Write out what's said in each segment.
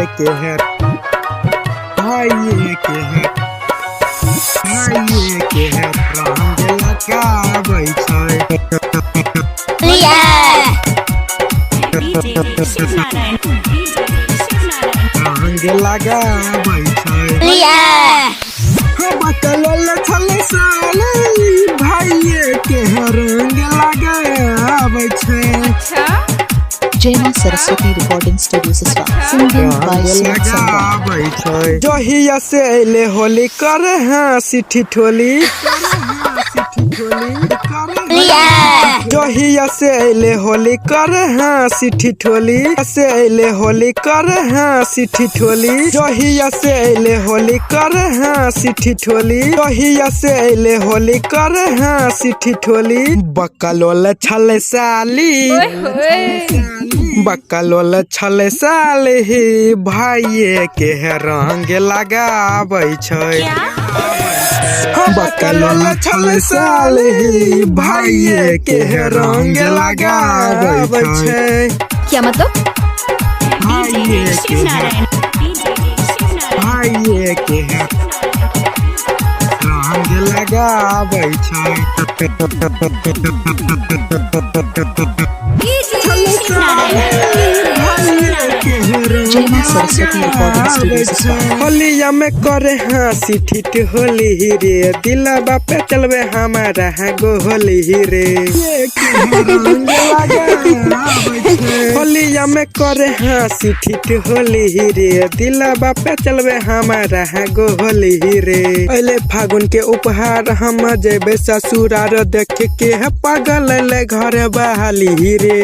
भाइये के है भाइये के है भाइये के है रंग लगाबै छै रंग लगाबै छै बकलोल छले साले भाइये के है रंग लगाबै छै। Jema Saraswati Recording Studio Siswa. Singing by Sumit Sangam. जहिया से अइले होली करे हाँसी ठिठोली जहिया से अइले होली करे हाँसी ठिठोली से अइले होली करे हाँसी ठिठोली जहिया से अइले होली करे हाँसी ठिठोली जहिया से अइले होली करे हाँसी ठिठोली बकलोल छले साली बकलोल छले साली भाइये के है रंग लगाबै छै बकलोल छले साली भाइये के है रंग लगाबै छै। क्या मतलब? भाइये के है भाइये के है रंग लगाबै छै। Jema Saraswati Recording Studio Siswa. होलिया में करे हाँसी ठिठ होली रे दिलवा पे चलवे हमारा गो होली रे होलिया में करे हाँसी ठिठ होली रे दिलवा पे चलवे हमारा गो होली रे अइले फागुन के उपहार हम जेबे ससुरार देख के पागल ले घर बहाली रे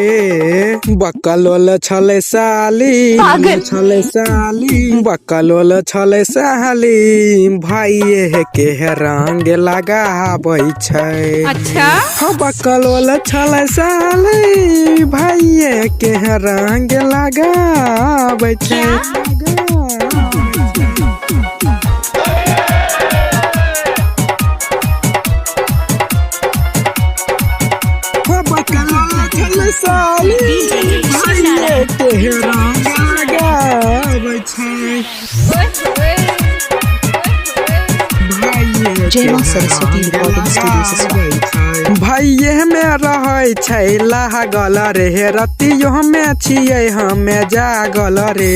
बकलोल छले साली छले साली बकलोल छले साली भाइये के है रंग लगाबै छै। अच्छा बकलोल छले साली भाइये के है रंग लगाबै छै। बकलोल छले साली भाइये के है रंग लगाबै छै। Jema Saraswati Recording Studio Siswa. भाइये में रहै छै लागल रे रतियो में छियै हमे जागल रे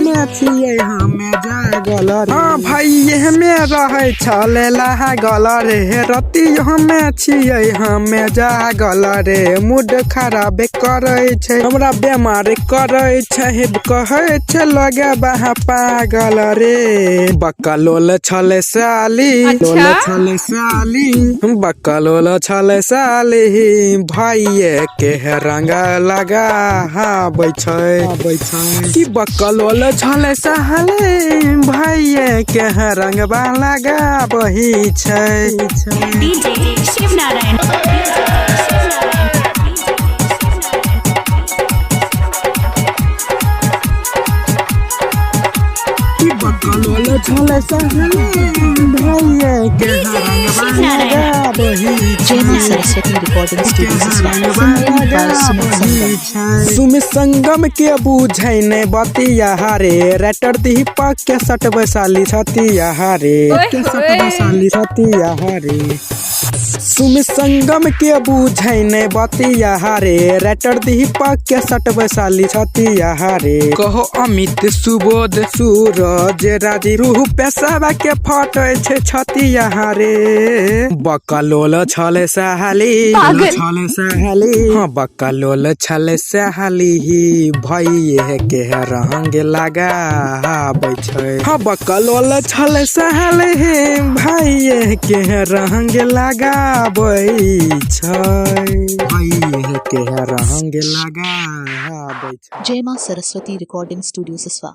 में छियै हमे जागल रे हाँ भाइये में रहै छले लागल रे रतियो में छियै हमे जागल रे मूड खराब करै छै हमरा बीमार करै छै कहै छै लगे बहा पागल रे बकलोल छले साली छले साली बकलोल छले साली भाइये के रंग लगाबै छै कि बकलोल छले साली भाइये के रंग लगाबै छै। बकलोल छले साली भाइये के रंग लगाबै Jema Saraswati Recording Studio Siswa. Singing by Sumit Sangam. Sumit संगम के बुझै ने बतिया रे रैटर दीपक के सट वैशाली छतिया रे छतिया रे सुमित संगम के बुझै ने बतिया रे रैटर दीपक के सट वैशाली छतिया रे कहो अमित सुबोध सूरज राजी रूह पेशाबा के फटै छै छतिया रे बकलोल छले साली हाँ बकलोल छले साली भाइये के रंग लगाबै छै हाँ बकलोल छले साली भाइये के रंग लगाबै छै भाइये के रंग लगाबै छै। Jema Saraswati Recording Studio Siswa.